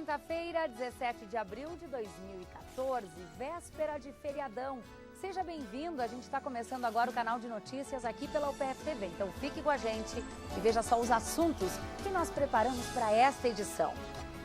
Quinta-feira, 17 de abril de 2014, véspera de feriadão. Seja bem-vindo, a gente está começando agora o canal de notícias aqui pela UPF TV. Então fique com a gente e veja só os assuntos que nós preparamos para esta edição.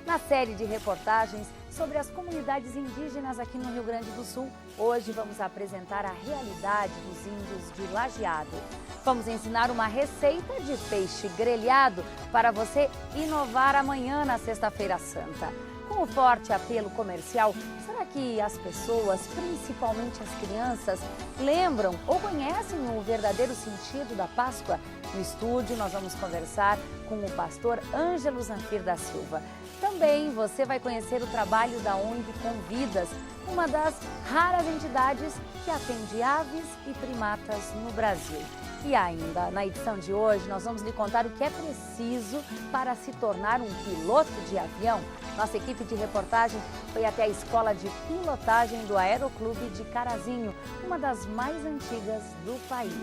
Na série de reportagens sobre as comunidades indígenas aqui no Rio Grande do Sul, hoje vamos apresentar a realidade dos índios de Lajeado. Vamos ensinar uma receita de peixe grelhado para você inovar amanhã na Sexta-feira Santa. Com o forte apelo comercial, será que as pessoas, principalmente as crianças, lembram ou conhecem o verdadeiro sentido da Páscoa? No estúdio, nós vamos conversar com o pastor Ângelo Zanfir da Silva. Também você vai conhecer o trabalho da ONG Convidas, uma das raras entidades que atende aves e primatas no Brasil. E ainda, na edição de hoje, nós vamos lhe contar o que é preciso para se tornar um piloto de avião. Nossa equipe de reportagem foi até a Escola de Pilotagem do Aeroclube de Carazinho, uma das mais antigas do país.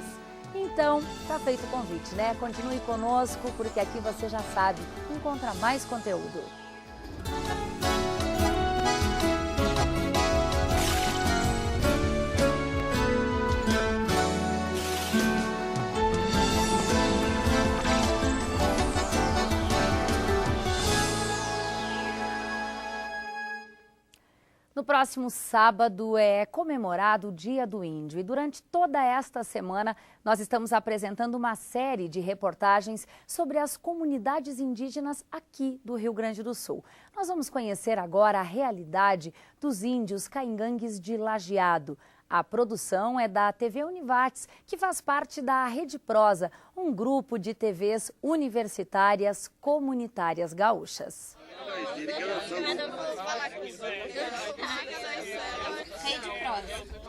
Então, tá feito o convite, né? Continue conosco, porque aqui você já sabe, encontra mais conteúdo. No próximo sábado é comemorado o Dia do Índio e durante toda esta semana nós estamos apresentando uma série de reportagens sobre as comunidades indígenas aqui do Rio Grande do Sul. Nós vamos conhecer agora a realidade dos índios caingangues de Lajeado. A produção é da TV Univates, que faz parte da Rede Prosa, um grupo de TVs universitárias comunitárias gaúchas. Rede Prosa.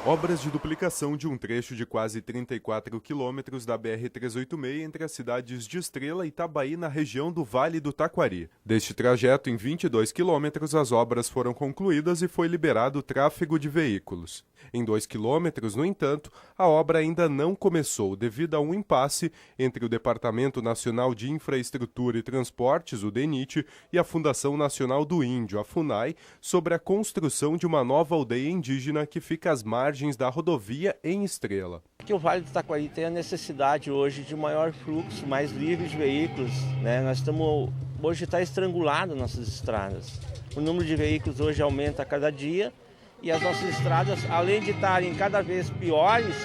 Obras de duplicação de um trecho de quase 34 quilômetros da BR-386 entre as cidades de Estrela e Itabaí, na região do Vale do Taquari. Deste trajeto, em 22 quilômetros, as obras foram concluídas e foi liberado o tráfego de veículos. Em 2 quilômetros, no entanto, a obra ainda não começou devido a um impasse entre o Departamento Nacional de Infraestrutura e Transportes, o DENIT, e a Fundação Nacional do Índio, a FUNAI, sobre a construção de uma nova aldeia indígena que fica às margens da rodovia em Estrela. Que o Vale do Taquari tem a necessidade hoje de maior fluxo, mais livre de veículos, né? Nós estamos hoje está estrangulado nossas estradas. O número de veículos hoje aumenta a cada dia e as nossas estradas, além de estarem cada vez piores,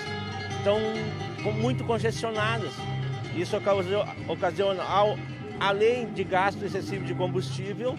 estão muito congestionadas. Isso ocasiona, além de gasto excessivo de combustível,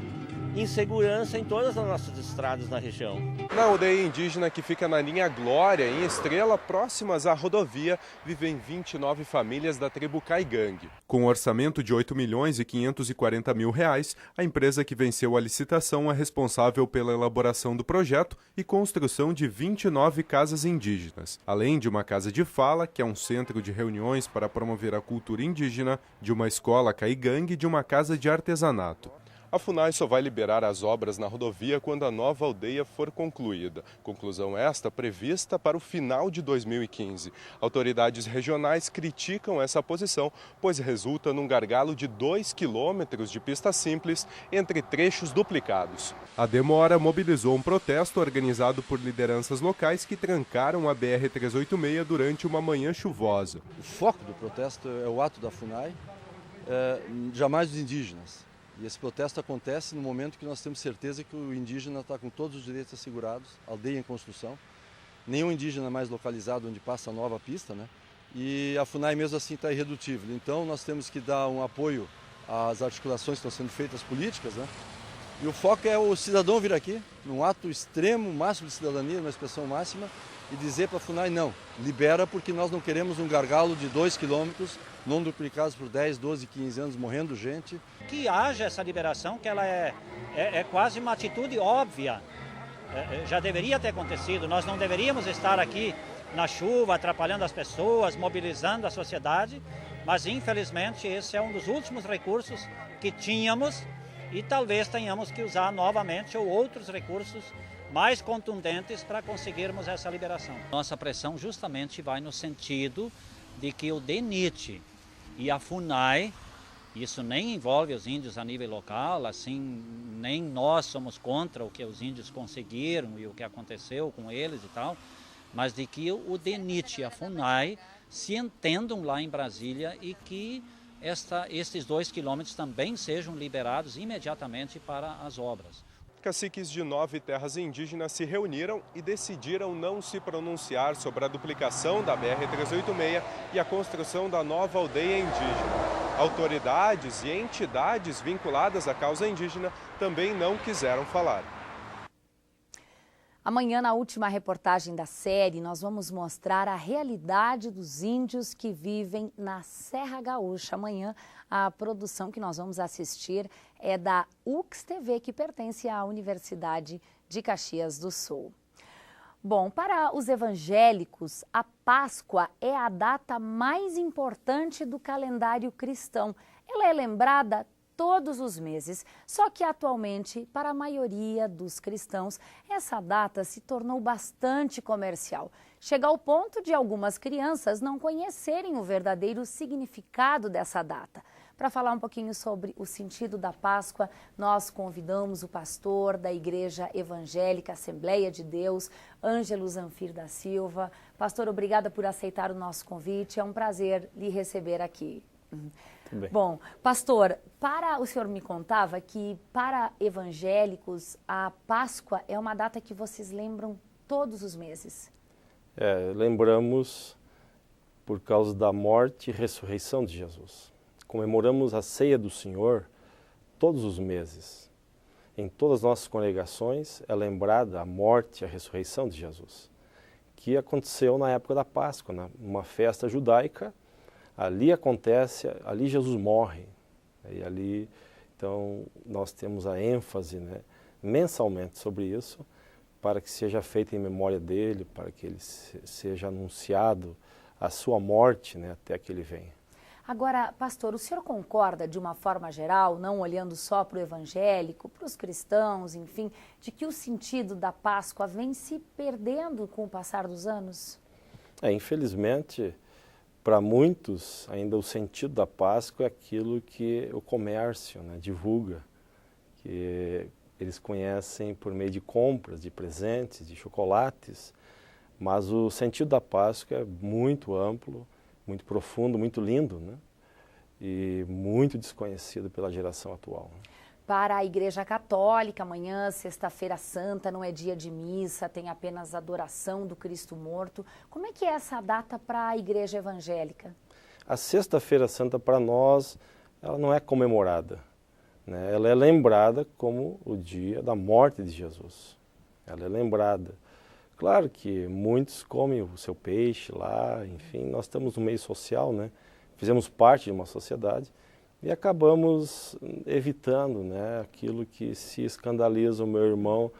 insegurança em todas as nossas estradas na região. Na aldeia indígena que fica na linha Glória, em Estrela, próximas à rodovia, vivem 29 famílias da tribo Caigangue. Com um orçamento de R$ 8.540.000, a empresa que venceu a licitação é responsável pela elaboração do projeto e construção de 29 casas indígenas, além de uma casa de fala, que é um centro de reuniões para promover a cultura indígena, de uma escola Caigangue e de uma casa de artesanato. A FUNAI só vai liberar as obras na rodovia quando a nova aldeia for concluída. Conclusão esta prevista para o final de 2015. Autoridades regionais criticam essa posição, pois resulta num gargalo de 2 quilômetros de pista simples entre trechos duplicados. A demora mobilizou um protesto organizado por lideranças locais que trancaram a BR-386 durante uma manhã chuvosa. O foco do protesto é o ato da FUNAI, jamais dos indígenas. E esse protesto acontece no momento que nós temos certeza que o indígena está com todos os direitos assegurados, aldeia em construção, nenhum indígena mais localizado onde passa a nova pista, né? E a FUNAI mesmo assim está irredutível. Então nós temos que dar um apoio às articulações que estão sendo feitas políticas, né? E o foco é o cidadão vir aqui, num ato extremo, máximo de cidadania, uma expressão máxima, e dizer para a FUNAI não, libera porque nós não queremos um gargalo de 2 quilômetros, não duplicados por 10, 12, 15 anos, morrendo gente. Que haja essa liberação, que ela é quase uma atitude óbvia, já deveria ter acontecido, nós não deveríamos estar aqui na chuva, atrapalhando as pessoas, mobilizando a sociedade, mas infelizmente esse é um dos últimos recursos que tínhamos e talvez tenhamos que usar novamente ou outros recursos mais contundentes para conseguirmos essa liberação. Nossa pressão justamente vai no sentido de que o DENIT E a FUNAI, isso nem envolve os índios a nível local, assim, nem nós somos contra o que os índios conseguiram e o que aconteceu com eles e tal, mas de que o DENIT e a FUNAI se entendam lá em Brasília e que esses 2 quilômetros também sejam liberados imediatamente para as obras. Caciques de 9 terras indígenas se reuniram e decidiram não se pronunciar sobre a duplicação da BR-386 e a construção da nova aldeia indígena. Autoridades e entidades vinculadas à causa indígena também não quiseram falar. Amanhã, na última reportagem da série, nós vamos mostrar a realidade dos índios que vivem na Serra Gaúcha. Amanhã, a produção que nós vamos assistir é da UX-TV, que pertence à Universidade de Caxias do Sul. Bom, para os evangélicos, a Páscoa é a data mais importante do calendário cristão. Ela é lembrada todos os meses, só que atualmente, para a maioria dos cristãos, essa data se tornou bastante comercial. Chega ao ponto de algumas crianças não conhecerem o verdadeiro significado dessa data. Para falar um pouquinho sobre o sentido da Páscoa, nós convidamos o pastor da Igreja Evangélica Assembleia de Deus, Ângelo Zanfir da Silva. Pastor, obrigada por aceitar o nosso convite, é um prazer lhe receber aqui. Bom, pastor, o senhor me contava que para evangélicos a Páscoa é uma data que vocês lembram todos os meses. Lembramos por causa da morte e ressurreição de Jesus. Comemoramos a ceia do Senhor todos os meses. Em todas as nossas congregações é lembrada a morte e a ressurreição de Jesus, que aconteceu na época da Páscoa, numa festa judaica. Ali ali Jesus morre, e ali, então, nós temos a ênfase, mensalmente sobre isso, para que seja feita em memória dele, para que ele seja anunciado a sua morte, até que ele venha. Agora, pastor, o senhor concorda de uma forma geral, não olhando só para o evangélico, para os cristãos, enfim, de que o sentido da Páscoa vem se perdendo com o passar dos anos? Infelizmente, para muitos, ainda o sentido da Páscoa é aquilo que o comércio divulga, que eles conhecem por meio de compras, de presentes, de chocolates, mas o sentido da Páscoa é muito amplo, muito profundo, muito lindo, e muito desconhecido pela geração atual. Para a Igreja Católica, amanhã, Sexta-feira Santa, não é dia de missa, tem apenas adoração do Cristo morto. Como é que é essa data para a Igreja Evangélica? A Sexta-feira Santa, para nós, ela não é comemorada, Ela é lembrada como o dia da morte de Jesus. Ela é lembrada. Claro que muitos comem o seu peixe lá, enfim, nós estamos no meio social, Fizemos parte de uma sociedade. E acabamos evitando aquilo que se escandaliza o meu irmão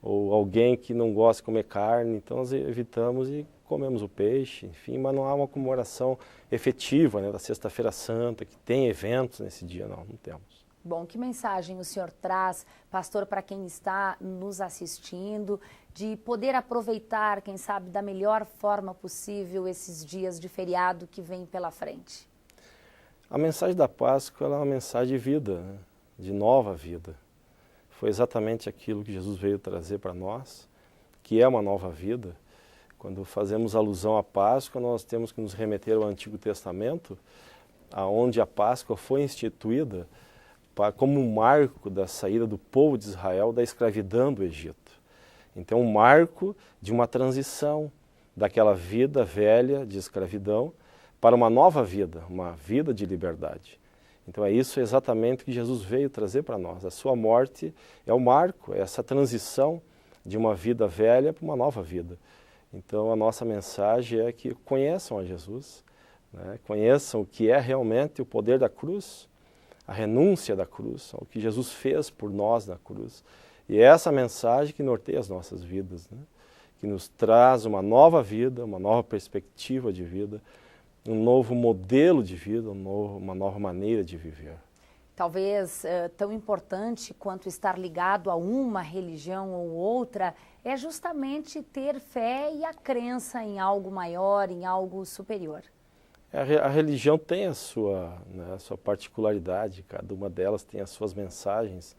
ou alguém que não gosta de comer carne. Então nós evitamos e comemos o peixe, enfim, mas não há uma comemoração efetiva da Sexta-feira Santa, que tem eventos nesse dia, não temos. Bom, que mensagem o senhor traz, pastor, para quem está nos assistindo, de poder aproveitar, quem sabe, da melhor forma possível esses dias de feriado que vem pela frente? A mensagem da Páscoa é uma mensagem de vida, de nova vida. Foi exatamente aquilo que Jesus veio trazer para nós, que é uma nova vida. Quando fazemos alusão à Páscoa, nós temos que nos remeter ao Antigo Testamento, aonde a Páscoa foi instituída como um marco da saída do povo de Israel da escravidão do Egito. Então, um marco de uma transição daquela vida velha de escravidão para uma nova vida, uma vida de liberdade. Então é isso exatamente que Jesus veio trazer para nós. A sua morte é o marco, é essa transição de uma vida velha para uma nova vida. Então a nossa mensagem é que conheçam a Jesus, conheçam o que é realmente o poder da cruz, a renúncia da cruz, o que Jesus fez por nós na cruz. E é essa mensagem que norteia as nossas vidas, que nos traz uma nova vida, uma nova perspectiva de vida, um novo modelo de vida, uma nova maneira de viver. Talvez tão importante quanto estar ligado a uma religião ou outra é justamente ter fé e a crença em algo maior, em algo superior. A religião tem a sua, né, a sua particularidade, cada uma delas tem as suas mensagens,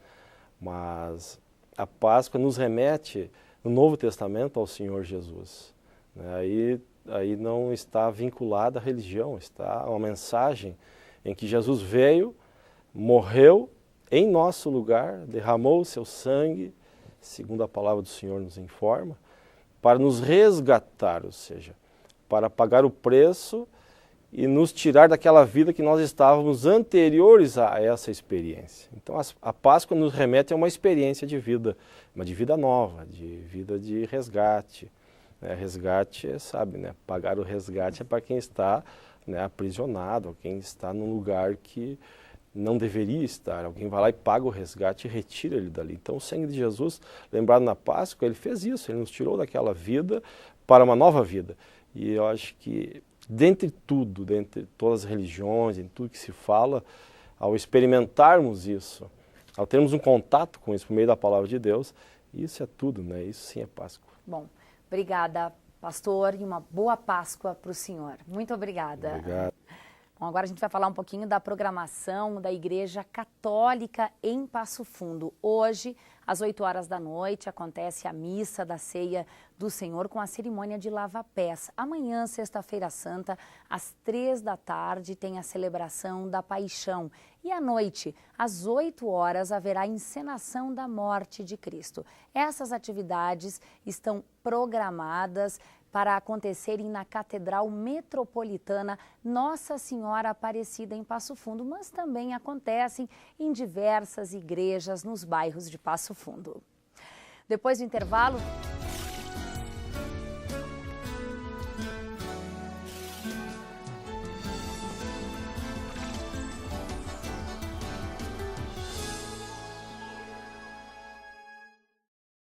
mas a Páscoa nos remete, no Novo Testamento, ao Senhor Jesus. Né? Aí não está vinculada à religião, está uma mensagem em que Jesus veio, morreu em nosso lugar, derramou o seu sangue, segundo a palavra do Senhor nos informa, para nos resgatar, ou seja, para pagar o preço e nos tirar daquela vida que nós estávamos anteriores a essa experiência. Então a Páscoa nos remete a uma experiência de vida, uma de vida nova, de vida de resgate. Resgate, sabe, né? Pagar o resgate é para quem está, né, aprisionado, quem está num lugar que não deveria estar. Alguém vai lá e paga o resgate e retira ele dali. Então o sangue de Jesus, lembrado na Páscoa, ele fez isso, ele nos tirou daquela vida para uma nova vida. E eu acho que dentre tudo, dentre todas as religiões, em tudo que se fala, ao experimentarmos isso, ao termos um contato com isso por meio da palavra de Deus, isso é tudo, né? Isso sim é Páscoa. Bom, obrigada, pastor, e uma boa Páscoa para o senhor. Muito obrigada. Obrigado. Bom, agora a gente vai falar um pouquinho da programação da Igreja Católica em Passo Fundo. Hoje, às 8 horas da noite, acontece a missa da Ceia do Senhor com a cerimônia de lava-pés. Amanhã, sexta-feira santa, às 3 da tarde, tem a celebração da Paixão. E à noite, às 8 horas, haverá a encenação da morte de Cristo. Essas atividades estão programadas para acontecerem na Catedral Metropolitana Nossa Senhora Aparecida em Passo Fundo, mas também acontecem em diversas igrejas nos bairros de Passo Fundo. Depois do intervalo,